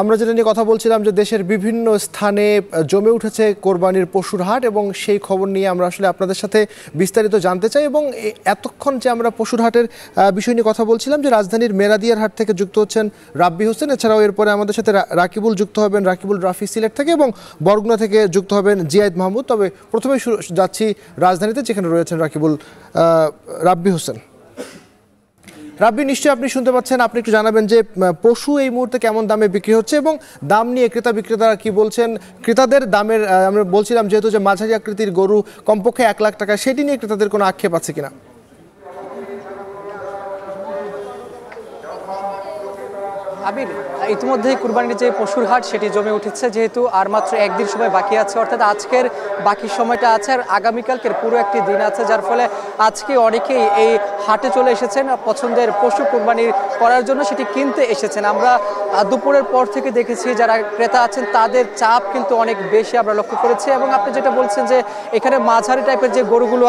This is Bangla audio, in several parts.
আমরা যেটা নিয়ে কথা বলছিলাম যে দেশের বিভিন্ন স্থানে জমে উঠেছে কোরবানির পশুর হাট এবং সেই খবর নিয়ে আমরা আসলে আপনাদের সাথে বিস্তারিত জানতে চাই। এবং এতক্ষণ যে আমরা পশুর হাটের বিষয় নিয়ে কথা বলছিলাম, যে রাজধানীর মেরাদিয়ার হাট থেকে যুক্ত হচ্ছেন রাব্বি হোসেন, এছাড়াও এরপরে আমাদের সাথে রাকিবুল যুক্ত হবেন, রাকিবুল রাফি সিলেট থেকে, এবং বরগুনা থেকে যুক্ত হবেন জিয়াদ মাহমুদ। তবে প্রথমে যাচ্ছি রাজধানীতে, যেখানে রয়েছেন রাব্বি হোসেন। রাব্বি, নিশ্চয়ই আপনি শুনতে পাচ্ছেন, আপনি একটু জানাবেন যে পশু এই মুহূর্তে কেমন দামে বিক্রি হচ্ছে এবং দাম নিয়ে ক্রেতা বিক্রেতারা কি বলছেন। ক্রেতাদের দামের আমরা বলছিলাম যেহেতু যে মাঝারি আকৃতির গরু কমপক্ষে 1 লাখ টাকা, সেটি নিয়ে ক্রেতাদের কোনো আক্ষেপ আছে কিনা? আবির, ইতিমধ্যেই কুরবানির যে পশুর হাট সেটি জমে উঠেছে, যেহেতু আর মাত্র একদিন সময় বাকি আছে, অর্থাৎ আজকের বাকি সময়টা আছে আর আগামীকালকের পুরো একটি দিন আছে, যার ফলে আজকে অনেকেই এই হাটে চলে এসেছেন পছন্দের পশু কুরবানির করার জন্য, সেটি কিনতে এসেছেন। আমরা দুপুরের পর থেকে দেখেছি যারা ক্রেতা আছেন তাদের চাপ কিন্তু অনেক বেশি আমরা লক্ষ্য করেছি। এবং আপনি যেটা বলছেন যে এখানে মাঝারি টাইপের যে গরুগুলো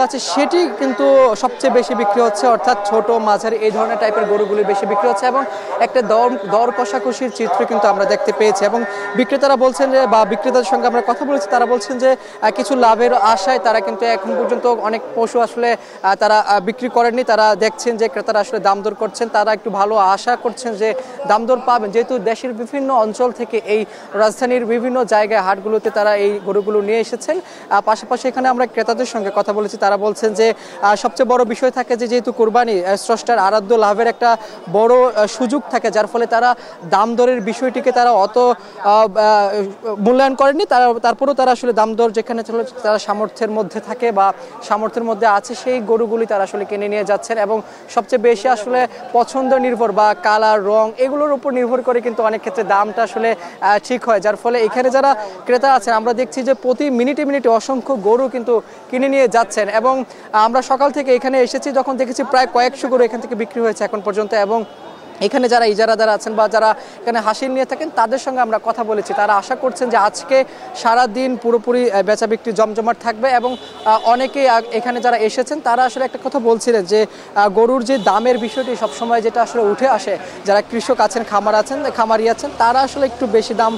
আছে, সেটি কিন্তু সবচেয়ে বেশি বিক্রি হচ্ছে, অর্থাৎ ছোট মাঝারি এই ধরনের টাইপের গরুগুলি বেশি বিক্রি হচ্ছে এবং একটা দর কষাকষির চিত্র কিন্তু আমরা দেখতে পেয়েছি। এবং বিক্রেতারা বলছেন যে, বা বিক্রেতাদের সঙ্গে আমরা কথা বলেছি, তারা বলছেন যে কিছু লাভের আশায় তারা কিন্তু এখন পর্যন্ত অনেক পশু আসলে তারা বিক্রি করেননি। তারা দেখছেন যে ক্রেতারা আসলে দাম দর করছেন, তারা একটু ভালো আশা করছেন যে দাম দর পাবেন, যেহেতু দেশের বিভিন্ন অঞ্চল থেকে এই রাজধানীর বিভিন্ন জায়গায় হাটগুলোতে তারা এই গরুগুলো নিয়ে এসেছেন। পাশাপাশি এখানে আমরা ক্রেতাদের সঙ্গে কথা বলেছি, তারা বলছেন যে সবচেয়ে বড় বিষয় থাকে যে যেহেতু কোরবানি স্রষ্টার আরাধ্য লাভের একটা বড় সুযোগ থাকে, যার ফলে তারা দাম দরের বিষয়টিকে তারা অত মূল্যায়ন করেননি। তারপরেও তারা আসলে দাম দর যেখানে তারা সামর্থ্যের মধ্যে থাকে বা সামর্থ্যের মধ্যে আছে সেই গরুগুলি তারা আসলে কিনে নিয়ে যাচ্ছেন। এবং সবচেয়ে বেশি আসলে পছন্দ নির্ভর বা কালার, রং, এগুলোর উপর নির্ভর করে কিন্তু অনেক ক্ষেত্রে দামটা আসলে ঠিক হয়, যার ফলে এখানে যারা ক্রেতা আছেন আমরা দেখছি যে প্রতি মিনিটে মিনিটে অসংখ্য গরু কিন্তু কিনে নিয়ে যাচ্ছেন। এবং আমরা সকাল থেকে এখানে এসেছি, যখন দেখেছি প্রায় কয়েকশো গরু এখান থেকে বিক্রি হয়েছে এখন পর্যন্ত। এবং এখানে যারা ইজারাদার আছেন বা যারা এখানে হাসিল নিয়ে থাকেন তাদের সঙ্গে আমরা কথা বলেছি, তারা আশা করছেন যে আজকে সারা দিন পুরোপুরি বেচা বিক্রি জমজমাট থাকবে। এবং অনেকেই এখানে যারা এসেছেন তারা আসলে একটা কথা বলছিলেন যে গরুর যে দামের বিষয়টি সবসময় যেটা আসলে উঠে আসে, যারা কৃষক আছেন, খামারি আছেন, তারা আসলে একটু বেশি দাম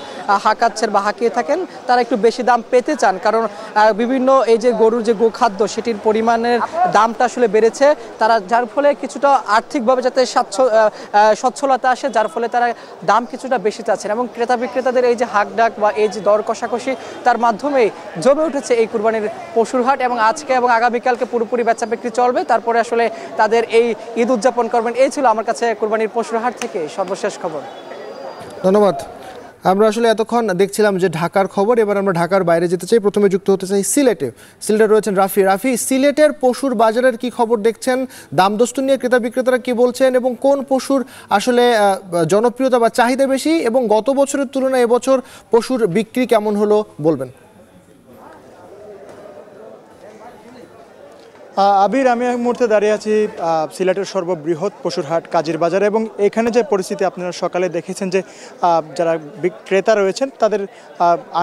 হাঁকাচ্ছেন বা হাঁকিয়ে থাকেন, তারা একটু বেশি দাম পেতে চান, কারণ বিভিন্ন এই যে গরুর যে গোখাদ্য সেটির পরিমাণের দামটা আসলে বেড়েছে, তারা যার ফলে কিছুটা আর্থিকভাবে যাতে সচ্ছলতা আসে, যার ফলে তারা দাম কিছুটা বেশি চাচ্ছেন। এবং ক্রেতা বিক্রেতাদের এই যে হাক ডাক বা এই যে দর কষাকষি, তার মাধ্যমেই জমে উঠেছে এই কুরবানির পশুর হাট। এবং আজকে এবং আগামীকালকে পুরোপুরি বেচা বিক্রি চলবে, তারপরে আসলে তাদের এই ঈদ উদযাপন করবেন। এই ছিল আমার কাছে কুরবানির পশুর হাট থেকে সর্বশেষ খবর। ধন্যবাদ। আমরা আসলে এতক্ষণ দেখছিলাম যে ঢাকার খবর, এবার আমরা ঢাকার বাইরে যেতে চাই। প্রথমে যুক্ত হতে চাই সিলেটে রয়েছেন রাফি। সিলেটের পশুর বাজারের কি খবর দেখছেন? দামদস্তু নিয়ে ক্রেতা বিক্রেতারা কি বলছেন এবং কোন পশুর আসলে জনপ্রিয়তা বা চাহিদা বেশি, এবং গত বছরের তুলনায় এবছর পশুর বিক্রি কেমন হলো বলবেন? আবির, আমি এক মুহূর্তে দাঁড়িয়ে আছি সিলেটের সর্ববৃহৎ পশুর হাট কাজীর বাজারে। এবং এখানে যে পরিস্থিতি আপনারা সকালে দেখেছেন যে যারা ক্রেতা রয়েছেন তাদের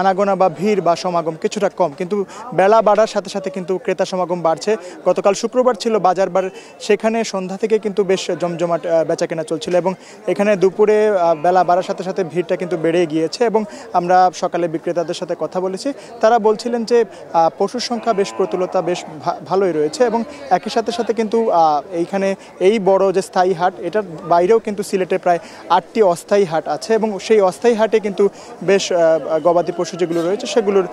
আনাগোনা বা ভিড় বা সমাগম কিছুটা কম, কিন্তু বেলা বাড়ার সাথে সাথে কিন্তু ক্রেতা সমাগম বাড়ছে। গতকাল শুক্রবার ছিল বাজারবার, সেখানে সন্ধ্যা থেকে কিন্তু বেশ জমজমাট বেচাকেনা চলছিল এবং এখানে দুপুরে বেলা বাড়ার সাথে সাথে ভিড়টা কিন্তু বেড়ে গিয়েছে। এবং আমরা সকালে বিক্রেতাদের সাথে কথা বলেছি, তারা বলছিলেন যে পশুর সংখ্যা বেশ প্রতুলতা বেশ ভালোই রয়েছে। এবং একই সাথে সাথে কিন্তু এইখানে এই বড় যে স্থায়ী হাট, এটার বাইরেও কিন্তু সিলেটে প্রায় 8টি অস্থায়ী হাট আছে এবং সেই অস্থায়ী হাটে কিন্তু বেশ গবাদি পশু যেগুলো রয়েছে সেগুলোর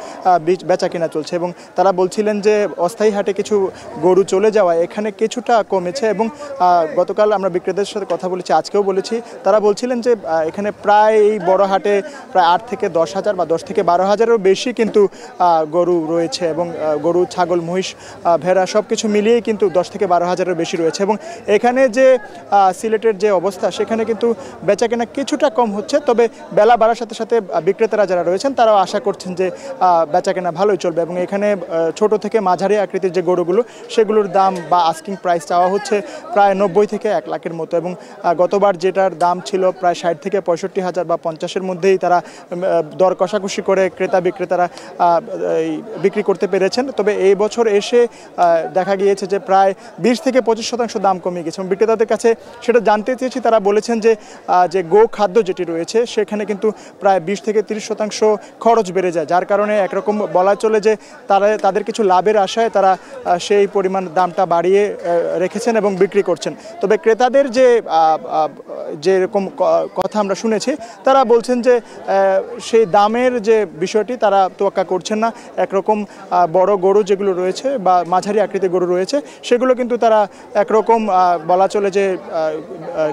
বেচা কেনা চলছে। এবং তারা বলছিলেন যে অস্থায়ী হাটে কিছু গরু চলে যাওয়ায় এখানে কিছুটা কমেছে। এবং গতকাল আমরা বিক্রেতাদের সাথে কথা বলেছি, আজকেও বলেছি, তারা বলছিলেন যে এখানে প্রায় এই বড় হাটে প্রায় 8 থেকে 10 হাজার বা 10 থেকে 12 হাজারেরও বেশি কিন্তু গরু রয়েছে। এবং গরু, ছাগল, মহিষ, ভেড়া সব কিছু মিলিয়েই কিন্তু 10 থেকে 12 হাজারের বেশি রয়েছে। এবং এখানে যে সিলেটের যে অবস্থা, সেখানে কিন্তু বেচাকেনা কিছুটা কম হচ্ছে, তবে বেলা বাড়ার সাথে সাথে বিক্রেতারা যারা রয়েছেন তারাও আশা করছেন যে বেচাকেনা ভালোই চলবে। এবং এখানে ছোট থেকে মাঝারি আকৃতির যে গরুগুলো সেগুলোর দাম বা আস্কিং প্রাইস চাওয়া হচ্ছে প্রায় 90 থেকে 1 লাখের মতো। এবং গতবার যেটার দাম ছিল প্রায় 60 থেকে 65 হাজার বা 50-এর মধ্যেই তারা দর কষাকষি করে ক্রেতা বিক্রেতারা বিক্রি করতে পেরেছেন। তবে এই বছর এসে দেখা দেখা গিয়েছে যে প্রায় 20 থেকে 25% দাম কমে গেছে। এবং বিক্রেতাদের কাছে সেটা জানতে চেয়েছি, তারা বলেছেন যে গো খাদ্য যেটি রয়েছে সেখানে কিন্তু প্রায় 20 থেকে 30% খরচ বেড়ে যায়, যার কারণে একরকম বলা চলে যে তাদের কিছু লাভের আশায় তারা সেই পরিমাণ দামটা বাড়িয়ে রেখেছেন এবং বিক্রি করছেন। তবে ক্রেতাদের যেরকম কথা আমরা শুনেছি, তারা বলছেন যে সেই দামের যে বিষয়টি তারা তোয়াক্কা করছেন না। একরকম বড় গরু যেগুলো রয়েছে বা মাঝারি আকৃতির গরু রয়েছে সেগুলো কিন্তু তারা একরকম বলা চলে যে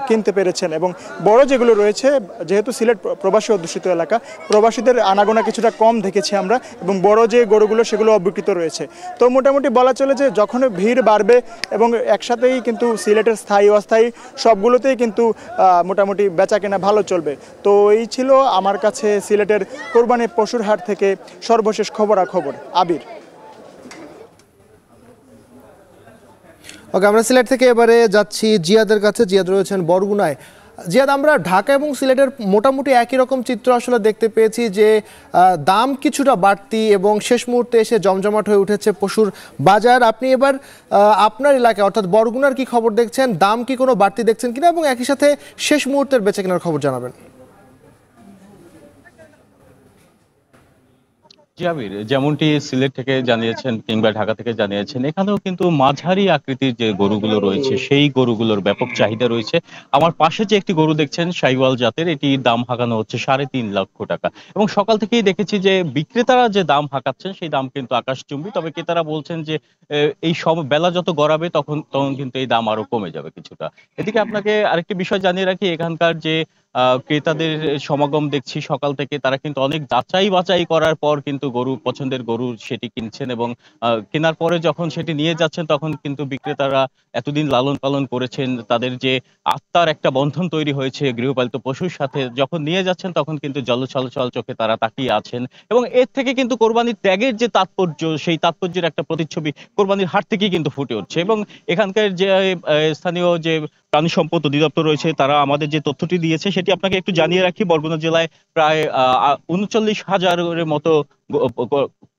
কিনতে পেরেছেন, এবং বড় যেগুলো রয়েছে, যেহেতু সিলেট প্রবাসী অধ্যুষিত এলাকা, প্রবাসীদের আনাগোনা কিছুটা কম দেখেছি আমরা, এবং বড় যে গরুগুলো সেগুলো অবিকৃত রয়েছে। তো মোটামুটি বলা চলে যে যখন ভিড় বাড়বে এবং একসাথেই কিন্তু সিলেটের স্থায়ী অস্থায়ী সবগুলোতেই কিন্তু মোটামুটি বেচা কেনা ভালো চলবে। তো এই ছিল আমার কাছে সিলেটের কোরবানির পশুর হাট থেকে সর্বশেষ খবরাখবর। আবির। ওকে, আমরা সিলেট থেকে এবারে যাচ্ছি জিয়াদের কাছে। জিয়াদ রয়েছেন বরগুনায়। জিয়াদ, আমরা ঢাকা এবং সিলেটের মোটামুটি একই রকম চিত্র আসলে দেখতে পেয়েছি যে দাম কিছুটা বাড়তি এবং শেষ মুহূর্তে এসে জমজমাট হয়ে উঠেছে পশুর বাজার। আপনি এবার আপনার এলাকায় অর্থাৎ বরগুনার কি খবর দেখছেন? দাম কি কোনো বাড়তি দেখছেন কিনা, এবং একই সাথে শেষ মুহূর্তের বেচাকেনার খবর জানাবেন। আবির, যেমনটি সিলেট থেকে জানিয়েছেন কিংবা ঢাকা থেকে জানিয়েছেন, এখানেও কিন্তু মাঝারি আকৃতির যে গরুগুলো রয়েছে সেই গরুগুলোর ব্যাপক চাহিদা রয়েছে। আমার পাশে যে একটি গরু দেখছেন শাহিওয়াল জাতের, এটির দাম হাঁকানো হচ্ছে 3.5 লক্ষ টাকা, এবং সকাল থেকেই দেখেছি যে বিক্রেতারা যে দাম হাঁকাচ্ছেন সেই দাম কিন্তু আকাশচুম্বী। তবে ক্রেতারা বলছেন যে এই সব বেলা যত গড়াবে তখন কিন্তু এই দাম আরো কমে যাবে কিছুটা। এদিকে আপনাকে আরেকটি বিষয় জানিয়ে রাখি, এখানকার যে ক্রেতাদের সমাগম দেখছি সকাল থেকে, তারা কিন্তু অনেক যাচাই বাছাই করার পর কিন্তু পছন্দের গরু সেটি কিনছেন, এবং কেনার পরে যখন সেটি নিয়ে যাচ্ছেন তখন কিন্তু বিক্রেতারা এতদিন লালন পালন করেছেন, তাদের যে আত্মার একটা বন্ধন তৈরি হয়েছে গৃহপালিত পশুর সাথে, যখন নিয়ে যাচ্ছেন তখন কিন্তু জলছল চোখে তারা তাকিয়ে আছেন। এবং এর থেকে কিন্তু কোরবানির ত্যাগের যে তাৎপর্য, সেই তাৎপর্যের একটা প্রতিচ্ছবি কোরবানির হাট থেকেই কিন্তু ফুটে উঠছে। এবং এখানকার যে স্থানীয় যে প্রাণী সম্পদ অধিদপ্তর রয়েছে, তারা আমাদের যে তথ্যটি দিয়েছে সেটি আপনাকে একটু জানিয়ে রাখি। বরগুনা জেলায় প্রায় 39,000-এর মতো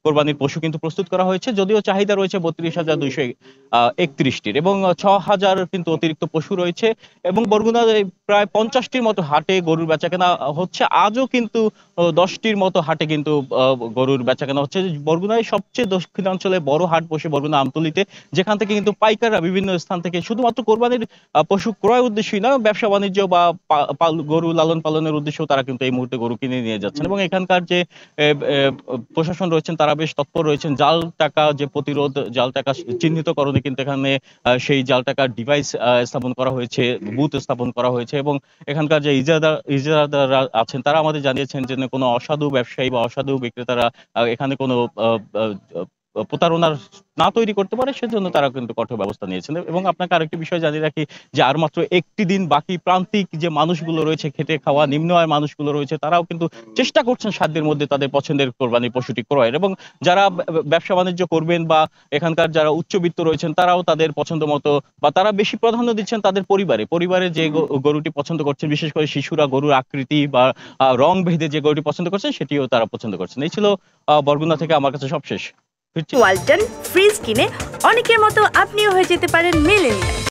কোরবানির পশু কিন্তু প্রস্তুত করা হয়েছে, যদিও চাহিদা রয়েছে 32,231টির, এবং 6,000 কিন্তু অতিরিক্ত পশু রয়েছে। এবং বরগুনার প্রায় 50টির মতো হাটে গরুর বেচাকেনা হচ্ছে। আজও কিন্তু 10টির মতো হাটে কিন্তু গরুর বেচাকেনা হচ্ছে। বরগুনায় সবচেয়ে দক্ষিণাঞ্চলে বড় হাট বসে বরগুনা আমতলীতে, যেখান থেকে কিন্তু পাইকাররা বিভিন্ন স্থান থেকে শুধুমাত্র কোরবানির পশু ক্রয় উদ্দেশ্যই না, ব্যবসা বাণিজ্য বা গরু লালন পালনের উদ্দেশ্যেও তারা কিন্তু এই মুহূর্তে গরু কিনে নিয়ে যাচ্ছেন। এবং এখানকার যে প্রশাসন রয়েছেন তারা বেশ তৎপর রয়েছেন। জাল টাকা যে প্রতিরোধ, জাল টাকা চিহ্নিতকরণে কিন্তু এখানে সেই জাল টাকার ডিভাইস স্থাপন করা হয়েছে, বুথ স্থাপন করা হয়েছে। এবং এখানকার যে ইজারাদাররা আছেন তারা আমাদের জানিয়েছেন যে কোনো অসাধু ব্যবসায়ী বা অসাধু বিক্রেতারা এখানে কোনো প্রতারণার না তৈরি করতে পারে, সেজন্য তারা কিন্তু কঠোর ব্যবস্থা নিয়েছেন। এবং আপনাকে আরেকটি বিষয় জানিয়ে রাখি যে আর মাত্র একটি দিন বাকি, প্রান্তিক যে মানুষগুলো রয়েছে, খেটে খাওয়া নিম্ন আয়ের মানুষগুলো রয়েছে, তারাও কিন্তু চেষ্টা করছেন সাধ্যের মধ্যে তাদের পছন্দের কোরবানির পশুটি ক্রয়ের। এবং যারা ব্যবসা বাণিজ্য করবেন বা এখানকার যারা উচ্চবিত্ত রয়েছেন তারাও তাদের পছন্দ মতো বা তারা বেশি প্রাধান্য দিচ্ছেন তাদের পরিবারে যে গরুটি পছন্দ করছেন, বিশেষ করে শিশুরা গরুর আকৃতি বা রং ভেদে যে গরুটি পছন্দ করছেন সেটিও তারা পছন্দ করছেন। এই ছিল বরগুনা থেকে আমার কাছে সবশেষ। ওয়ালটন ফ্রিজ কিনে অনেকের মতো আপনিও হয়ে যেতে পারেন মিলেনিয়াল।